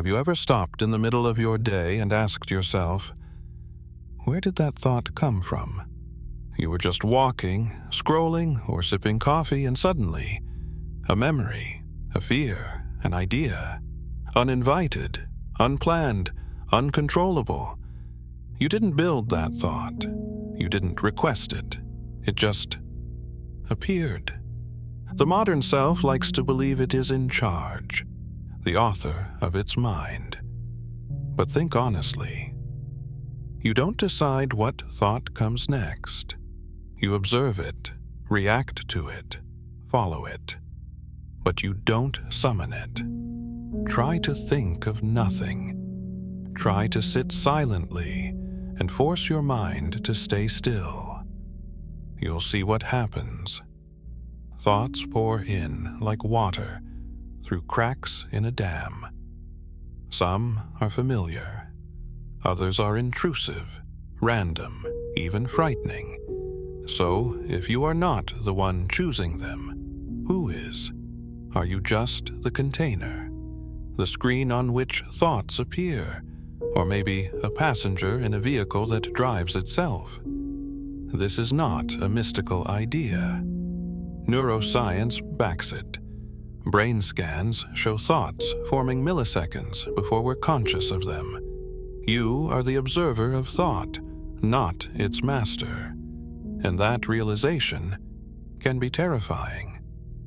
Have you ever stopped in the middle of your day and asked yourself, where did that thought come from? You were just walking, scrolling, or sipping coffee, and suddenly, a memory, a fear, an idea, uninvited, unplanned, uncontrollable. You didn't build that thought. You didn't request it. It just appeared. The modern self likes to believe it is in charge, the author of its mind. But think honestly. You don't decide what thought comes next. You observe it, react to it, follow it. But you don't summon it. Try to think of nothing. Try to sit silently and force your mind to stay still. You'll see what happens. Thoughts pour in like water through cracks in a dam. Some are familiar. Others are intrusive, random, even frightening. So, if you are not the one choosing them, who is? Are you just the container? The screen on which thoughts appear? Or maybe a passenger in a vehicle that drives itself? This is not a mystical idea. Neuroscience backs it. Brain scans show thoughts forming milliseconds before we're conscious of them. You are the observer of thought, not its master. And that realization can be terrifying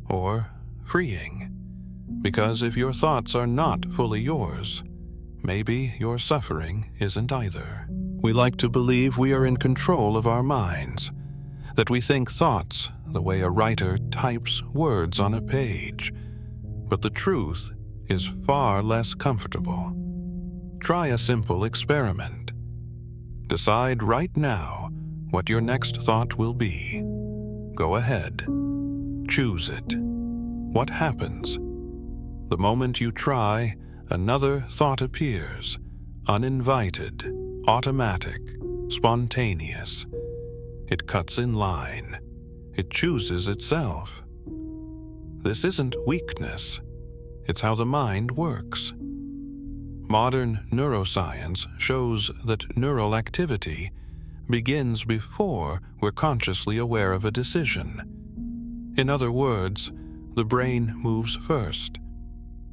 or freeing. Because if your thoughts are not fully yours, maybe your suffering isn't either. We like to believe we are in control of our minds, that we think thoughts the way a writer types words on a page. But the truth is far less comfortable. Try a simple experiment. Decide right now what your next thought will be. Go ahead. Choose it. What happens? The moment you try, another thought appears, uninvited, automatic, spontaneous. It cuts in line. It chooses itself. This isn't weakness. It's how the mind works. Modern neuroscience shows that neural activity begins before we're consciously aware of a decision. In other words, the brain moves first,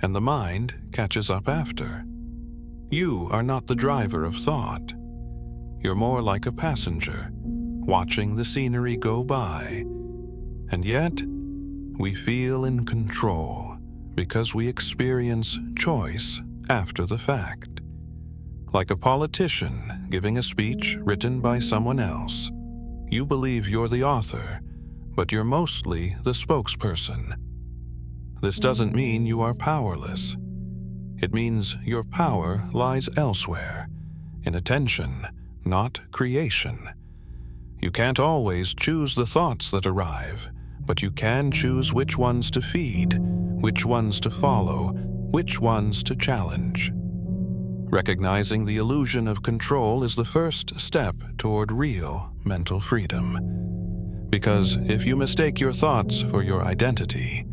and the mind catches up after. You are not the driver of thought. You're more like a passenger, watching the scenery go by. And yet, we feel in control because we experience choice after the fact. Like a politician giving a speech written by someone else. You believe you're the author, but you're mostly the spokesperson. This doesn't mean you are powerless. It means your power lies elsewhere, in attention, not creation. You can't always choose the thoughts that arrive, but you can choose which ones to feed, which ones to follow, which ones to challenge. Recognizing the illusion of control is the first step toward real mental freedom. Because if you mistake your thoughts for your identity,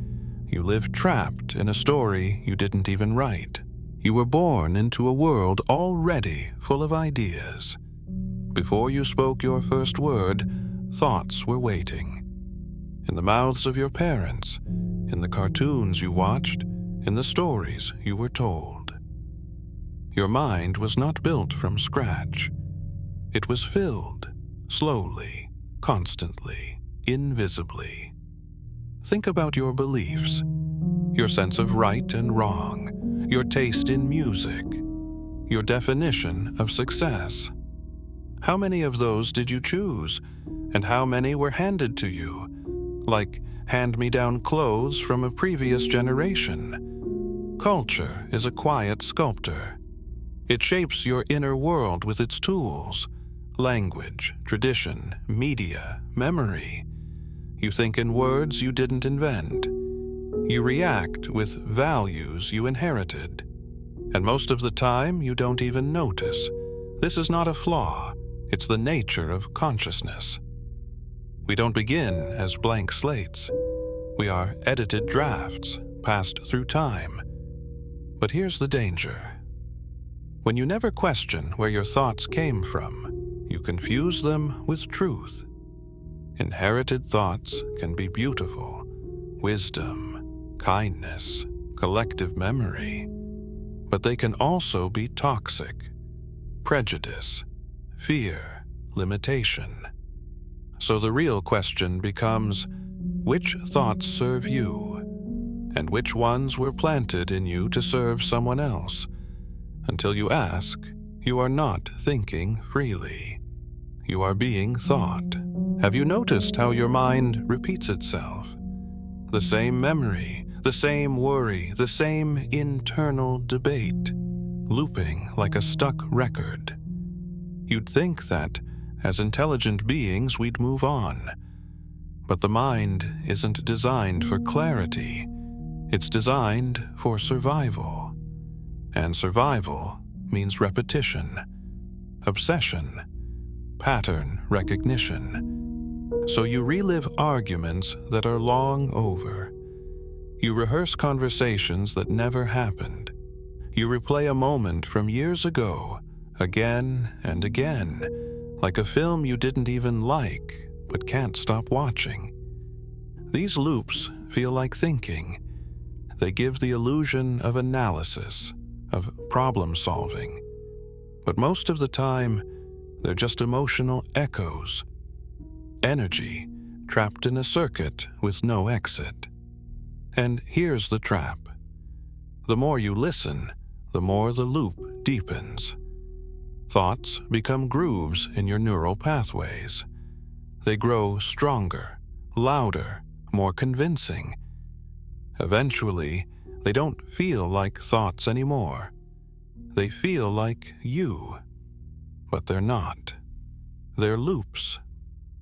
you live trapped in a story you didn't even write. You were born into a world already full of ideas. Before you spoke your first word, thoughts were waiting. In the mouths of your parents, in the cartoons you watched, in the stories you were told. Your mind was not built from scratch. It was filled, slowly, constantly, invisibly. Think about your beliefs, your sense of right and wrong, your taste in music, your definition of success. How many of those did you choose, and how many were handed to you, like hand-me-down clothes from a previous generation? Culture is a quiet sculptor. It shapes your inner world with its tools: language, tradition, media, memory. You think in words you didn't invent. You react with values you inherited. And most of the time, you don't even notice. This is not a flaw. It's the nature of consciousness. We don't begin as blank slates. We are edited drafts, passed through time. But here's the danger. When you never question where your thoughts came from, you confuse them with truth. Inherited thoughts can be beautiful, wisdom, kindness, collective memory, but they can also be toxic, prejudice, fear, limitation. So the real question becomes, which thoughts serve you, and which ones were planted in you to serve someone else? Until you ask, you are not thinking freely. You are being thought. Have you noticed how your mind repeats itself? The same memory, the same worry, the same internal debate, looping like a stuck record. You'd think that, as intelligent beings, we'd move on. But the mind isn't designed for clarity. It's designed for survival. And survival means repetition, obsession, pattern recognition. So you relive arguments that are long over. You rehearse conversations that never happened. You replay a moment from years ago, again and again, like a film you didn't even like, but can't stop watching. These loops feel like thinking. They give the illusion of analysis, of problem solving. But most of the time, they're just emotional echoes. Energy trapped in a circuit with no exit. And here's the trap. The more you listen, the more the loop deepens. Thoughts become grooves in your neural pathways. They grow stronger, louder, more convincing. Eventually, they don't feel like thoughts anymore. They feel like you. But they're not. They're loops,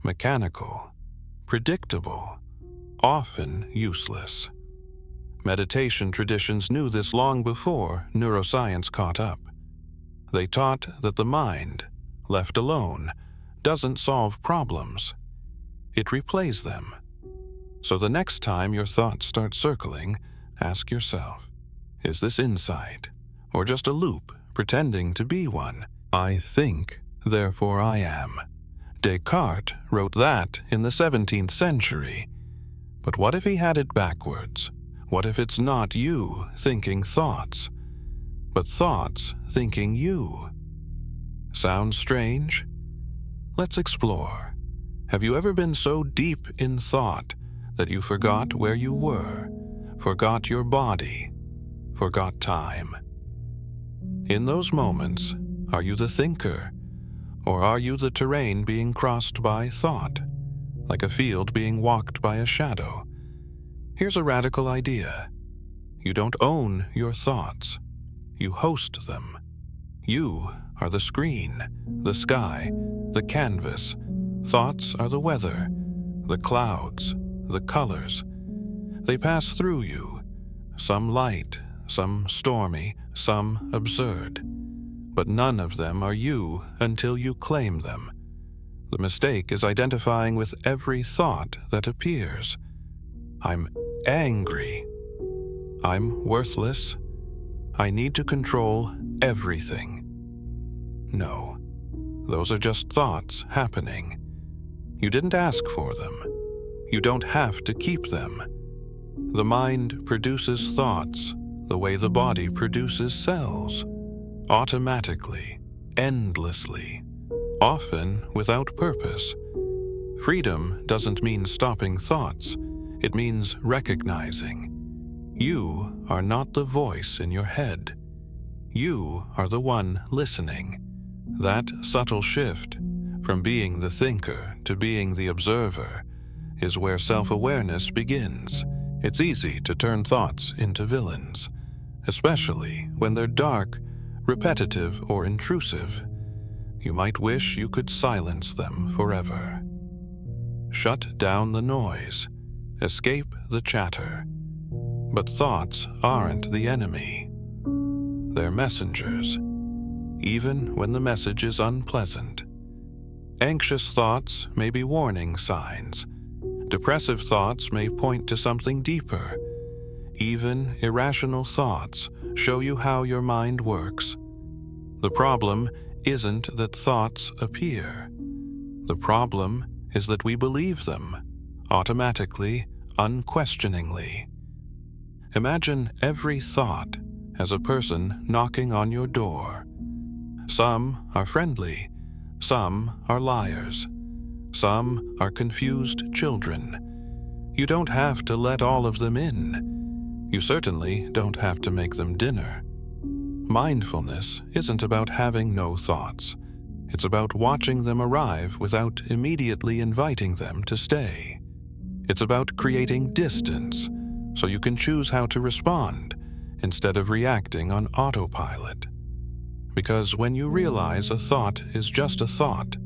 mechanical, predictable, often useless. Meditation traditions knew this long before neuroscience caught up. They taught that the mind, left alone, doesn't solve problems. It replays them. So the next time your thoughts start circling, ask yourself, is this insight, or just a loop pretending to be one? I think, therefore I am. Descartes wrote that in the 17th century. But what if he had it backwards? What if it's not you thinking thoughts, but thoughts thinking you? Sounds strange? Let's explore. Have you ever been so deep in thought that you forgot where you were, forgot your body, forgot time? In those moments, are you the thinker, or are you the terrain being crossed by thought, like a field being walked by a shadow? Here's a radical idea. You don't own your thoughts. You host them. You are the screen, the sky, the canvas. Thoughts are the weather, the clouds, the colors. They pass through you, some light, some stormy, some absurd. But none of them are you until you claim them. The mistake is identifying with every thought that appears. I'm angry. I'm worthless. I need to control everything. No, those are just thoughts happening. You didn't ask for them. You don't have to keep them. The mind produces thoughts the way the body produces cells, automatically, endlessly, often without purpose. Freedom doesn't mean stopping thoughts. It means recognizing. You are not the voice in your head. You are the one listening. That subtle shift, from being the thinker to being the observer, is where self-awareness begins. It's easy to turn thoughts into villains, especially when they're dark, repetitive, or intrusive. You might wish you could silence them forever. Shut down the noise. Escape the chatter. But thoughts aren't the enemy. They're messengers, even when the message is unpleasant. Anxious thoughts may be warning signs. Depressive thoughts may point to something deeper. Even irrational thoughts show you how your mind works. The problem isn't that thoughts appear. The problem is that we believe them, automatically, unquestioningly. Imagine every thought as a person knocking on your door. Some are friendly, some are liars, some are confused children. You don't have to let all of them in. You certainly don't have to make them dinner. Mindfulness isn't about having no thoughts. It's about watching them arrive without immediately inviting them to stay. It's about creating distance so you can choose how to respond instead of reacting on autopilot. Because when you realize a thought is just a thought,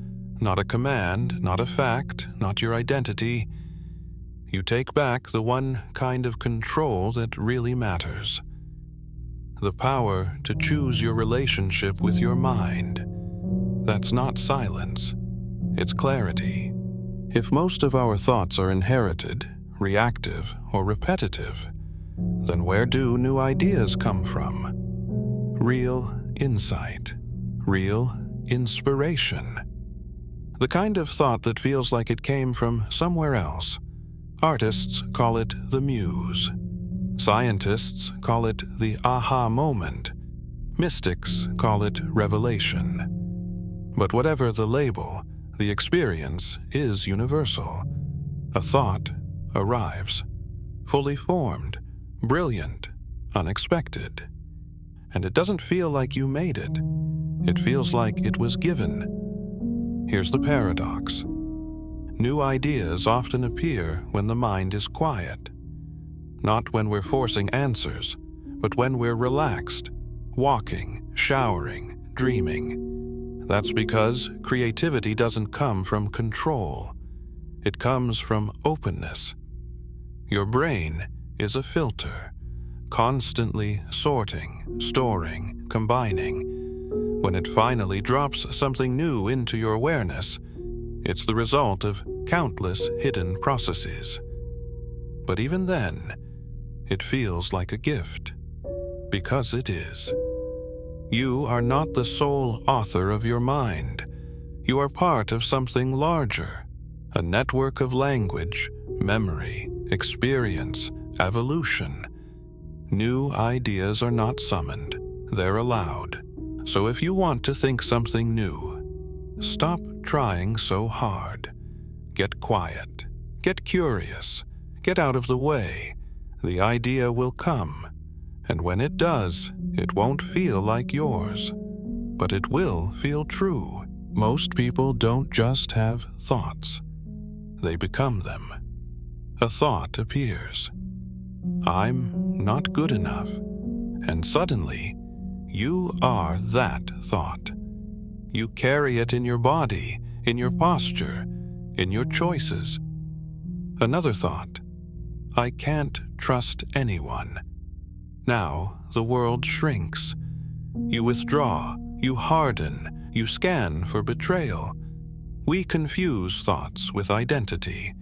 not a command, not a fact, not your identity, you take back the one kind of control that really matters. The power to choose your relationship with your mind. That's not silence, it's clarity. If most of our thoughts are inherited, reactive, or repetitive, then where do new ideas come from? Real insight, real inspiration. The kind of thought that feels like it came from somewhere else. Artists call it the muse. Scientists call it the aha moment. Mystics call it revelation. But whatever the label, the experience is universal. A thought arrives, fully formed, brilliant, unexpected. And it doesn't feel like you made it. It feels like it was given. Here's the paradox. New ideas often appear when the mind is quiet. Not when we're forcing answers, but when we're relaxed, walking, showering, dreaming. That's because creativity doesn't come from control. It comes from openness. Your brain is a filter, constantly sorting, storing, combining. When it finally drops something new into your awareness, it's the result of countless hidden processes. But even then, it feels like a gift, because it is. You are not the sole author of your mind. You are part of something larger, a network of language, memory, experience, evolution. New ideas are not summoned, they're allowed. So if you want to think something new, stop trying so hard. Get quiet, get curious, get out of the way. The idea will come, and when it does, it won't feel like yours, but it will feel true. Most people don't just have thoughts, they become them. A thought appears. I'm not good enough. And suddenly, you are that thought. You carry it in your body, in your posture, in your choices. Another thought. I can't trust anyone. Now the world shrinks. You withdraw, you harden, you scan for betrayal. We confuse thoughts with identity.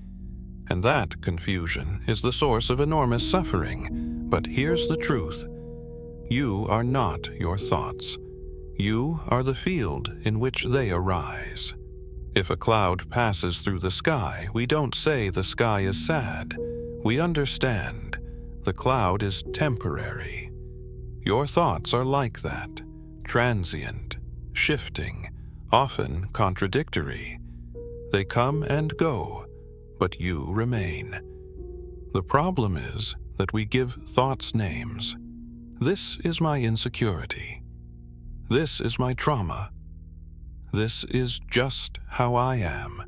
And that confusion is the source of enormous suffering. But here's the truth. You are not your thoughts. You are the field in which they arise. If a cloud passes through the sky, we don't say the sky is sad. We understand the cloud is temporary. Your thoughts are like that, transient, shifting, often contradictory. They come and go, but you remain. The problem is that we give thoughts names. This is my insecurity. This is my trauma. This is just how I am.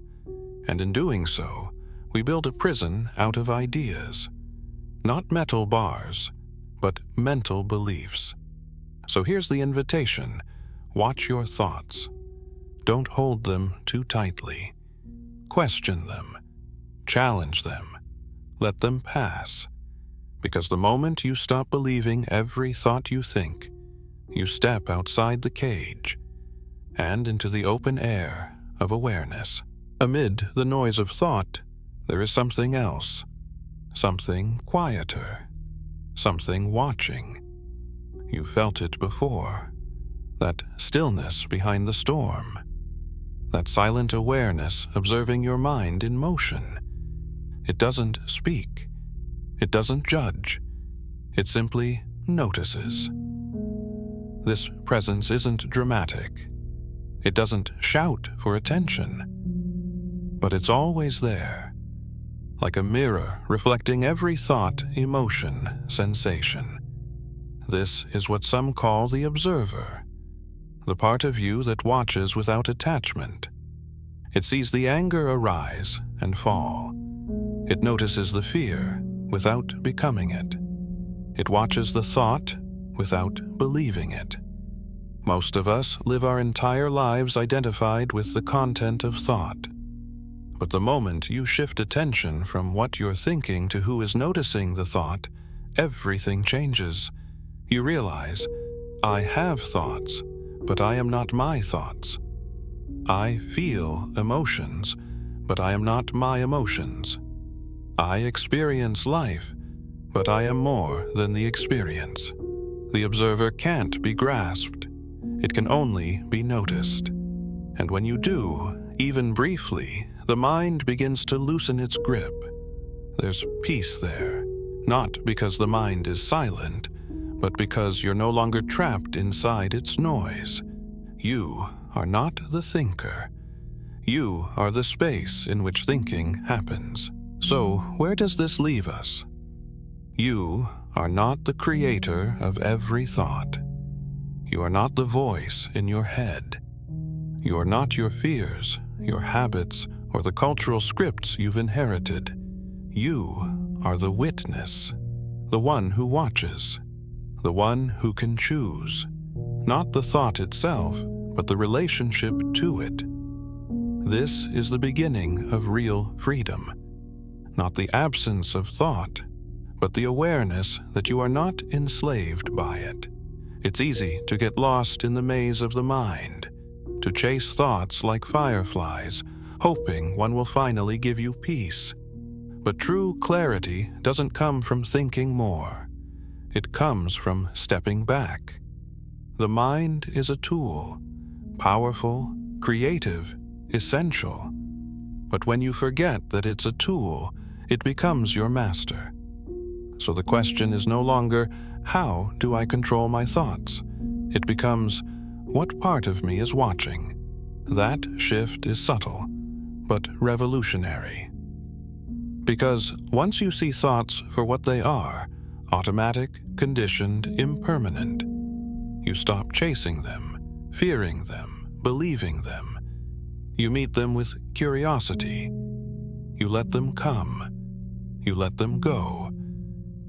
And in doing so, we build a prison out of ideas. Not metal bars, but mental beliefs. So here's the invitation. Watch your thoughts. Don't hold them too tightly. Question them. Challenge them. Let them pass. Because the moment you stop believing every thought you think, you step outside the cage and into the open air of awareness. Amid the noise of thought, there is something else, something quieter, something watching. You felt it before. that stillness behind the storm, that silent awareness observing your mind in motion. It doesn't speak. It doesn't judge. It simply notices. This presence isn't dramatic. It doesn't shout for attention. But it's always there, like a mirror reflecting every thought, emotion, sensation. This is what some call the observer, the part of you that watches without attachment. It sees the anger arise and fall. It notices the fear without becoming it. It watches the thought without believing it. Most of us live our entire lives identified with the content of thought. But the moment you shift attention from what you're thinking to who is noticing the thought, everything changes. You realize, I have thoughts, but I am not my thoughts. I feel emotions, but I am not my emotions. I experience life, but I am more than the experience. The observer can't be grasped. It can only be noticed. And when you do, even briefly, the mind begins to loosen its grip. There's peace there, not because the mind is silent, but because you're no longer trapped inside its noise. You are not the thinker. You are the space in which thinking happens. So, where does this leave us? You are not the creator of every thought. You are not the voice in your head. You are not your fears, your habits, or the cultural scripts you've inherited. You are the witness, the one who watches, the one who can choose. Not the thought itself, but the relationship to it. This is the beginning of real freedom. Not the absence of thought, but the awareness that you are not enslaved by it. It's easy to get lost in the maze of the mind, to chase thoughts like fireflies, hoping one will finally give you peace. But true clarity doesn't come from thinking more. It comes from stepping back. The mind is a tool, powerful, creative, essential. But when you forget that it's a tool, it becomes your master. So the question is no longer, how do I control my thoughts? It becomes, what part of me is watching? That shift is subtle, but revolutionary. Because once you see thoughts for what they are, automatic, conditioned, impermanent, you stop chasing them, fearing them, believing them. You meet them with curiosity. You let them come. You let them go.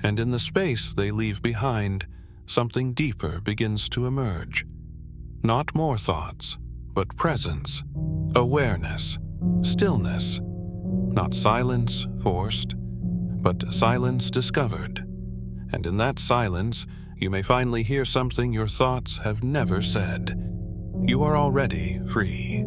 And in the space they leave behind, something deeper begins to emerge. Not more thoughts, but presence, awareness, stillness. Not silence forced, but silence discovered. And in that silence, you may finally hear something your thoughts have never said. You are already free.